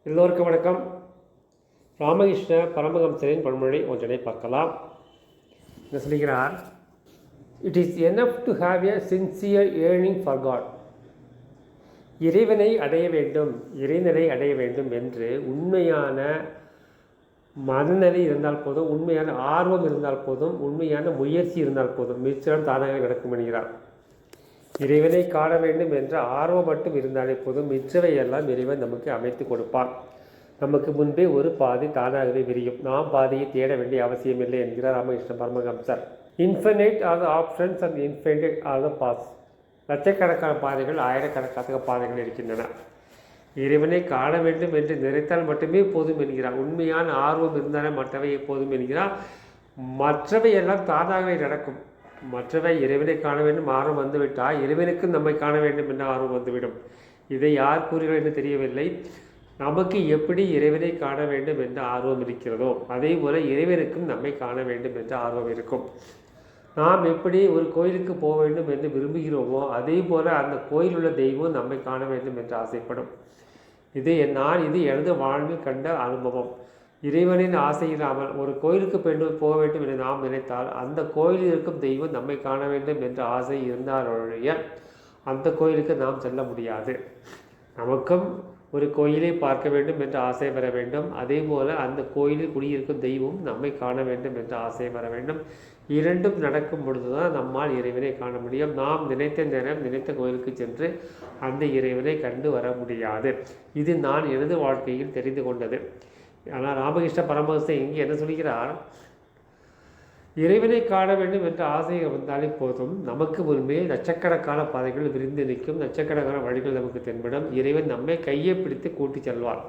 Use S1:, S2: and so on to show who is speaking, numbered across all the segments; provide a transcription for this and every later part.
S1: எல்லோருக்கும் வணக்கம். ராமகிருஷ்ண பரமஹம்சரின் பன்மொழி ஒன்றினை பார்க்கலாம். என்ன சொல்கிறார்? It is enough to have a sincere yearning for God. இறைவனை அடைய வேண்டும், இறைநிலை அடைய வேண்டும் என்று உண்மையான மனநிலை இருந்தால் போதும், உண்மையான ஆர்வம் இருந்தால் போதும், உண்மையான முயற்சி இருந்தால் போதும், மிச்சம் தானாக நடக்கும் என்கிறார். இறைவனை காண வேண்டும் என்ற ஆர்வம் மட்டும் இருந்தாலே போதும், மிச்சவையெல்லாம் இறைவன் நமக்கு அமைத்து கொடுப்பான். நமக்கு முன்பே ஒரு பாதை தானாகவே விரியும். நாம் பாதையை தேட வேண்டிய அவசியமில்லை என்கிறார் ராமகிருஷ்ண பரமஹம்சர். Infinite are the options and infinite are the paths. லட்சக்கணக்கான பாதைகள், ஆயிரக்கணக்கான பாதைகள் இருக்கின்றன. இறைவனை காண வேண்டும் என்று நினைத்தால் மட்டுமே போதும் என்கிறார். உண்மையான ஆர்வம் இருந்தாலே மற்றவை எப்போதும் என்கிறார். மற்றவை எல்லாம் தானாகவே நடக்கும். மற்றவை இறைவனை காண வேண்டும் ஆர்வம் வந்துவிட்டால் இறைவனுக்கும் நம்மை காண வேண்டும் என்ற ஆர்வம் வந்துவிடும். இதை யார் கூறுகிறார் என்று தெரியவில்லை. நமக்கு எப்படி இறைவனை காண வேண்டும் என்ற ஆர்வம் இருக்கிறதோ அதே போல இறைவனுக்கும் நம்மை காண வேண்டும் என்ற ஆர்வம் இருக்கும். நாம் எப்படி ஒரு கோயிலுக்கு போக வேண்டும் என்று விரும்புகிறோமோ அதே போல அந்த கோயில் உள்ள தெய்வம் நம்மை காண வேண்டும் என்று ஆசைப்படும். இது எனது வாழ்வில் கண்ட அனுபவம். இறைவனின் ஆசை இல்லாமல் ஒரு கோயிலுக்கு போக வேண்டும் என்று நாம் நினைத்தால் அந்த கோயிலில் இருக்கும் தெய்வம் நம்மை காண வேண்டும் என்ற ஆசை இருந்தாலொழிய அந்த கோயிலுக்கு நாம் செல்ல முடியாது. நமக்கும் ஒரு கோயிலை பார்க்க வேண்டும் என்ற ஆசை வர வேண்டும். அதே போல அந்த கோயிலில் குடியிருக்கும் தெய்வம் நம்மை காண வேண்டும் என்ற ஆசை வர வேண்டும். இரண்டும் நடக்கும் பொழுதுதான் நம்மால் இறைவனை காண முடியும். நாம் நினைத்த நேரம் நினைத்த கோயிலுக்கு சென்று அந்த இறைவனை கண்டு வர முடியாது. இது நான் எனது வாழ்க்கையில் தெரிந்து கொண்டது. ஆனால் ராமகிருஷ்ண பரமஹம்சர் இங்கே என்ன சொல்கிறார்? இறைவனை காண வேண்டும் என்ற ஆசை வந்தாலே போதும், நமக்கு முன்பே லட்சக்கணக்கான பாதைகள் விரிந்து நிற்கும், லட்சக்கணக்கான வழிகள் நமக்கு தென்படும். இறைவன் நம்மை கையை பிடித்து கூட்டி செல்வார்.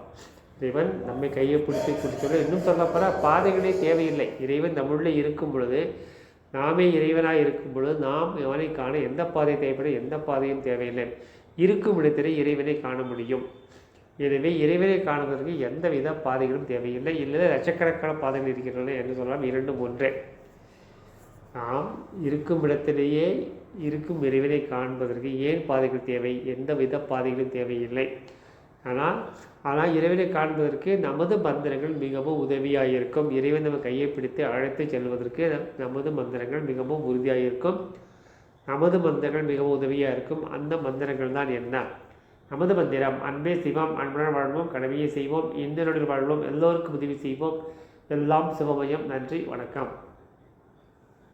S1: இறைவன் நம்மை கையை பிடித்து கூட்டி செல்வார். இன்னும் சொல்லப்போற பாதைகளே தேவையில்லை. இறைவன் நம்முள்ளே இருக்கும் பொழுது, நாமே இறைவனாக இருக்கும் பொழுது நாம் அவனை காண எந்த பாதை தேவைப்படும், எந்த பாதையும் தேவையில்லை. இருக்கும் இடத்திலே இறைவனை காண முடியும். எனவே இறைவனை காணுவதற்கு எந்தவித பாதைகளும் தேவையில்லை. இல்லை லட்சக்கணக்கான பாதைகள் இருக்கின்றன என்று சொல்லலாம். இரண்டும் ஒன்றே. நாம் இருக்கும் இடத்திலேயே இருக்கும் இறைவனை காண்பதற்கு ஏன் பாதைகள் தேவை? எந்தவித பாதைகளும் தேவையில்லை. ஆனால் இறைவனை காண்பதற்கு நமது மந்திரங்கள் மிகவும் உதவியாக இருக்கும். இறைவன் நம்ம கையை பிடித்து அழைத்து செல்வதற்கு நமது மந்திரங்கள் மிகவும் உறுதியாக இருக்கும். நமது மந்திரங்கள் மிகவும் உதவியாக இருக்கும். அந்த மந்திரங்கள் தான் என்ன? நமது மந்திரம் அன்பே சிவம், அன்புடன் வாழ்வோம், கடமையை செய்வோம், இந்த நொடியில் வாழ்வோம், எல்லோருக்கும் உதவி செய்வோம், எல்லாம் சிவமயம். நன்றி, வணக்கம்.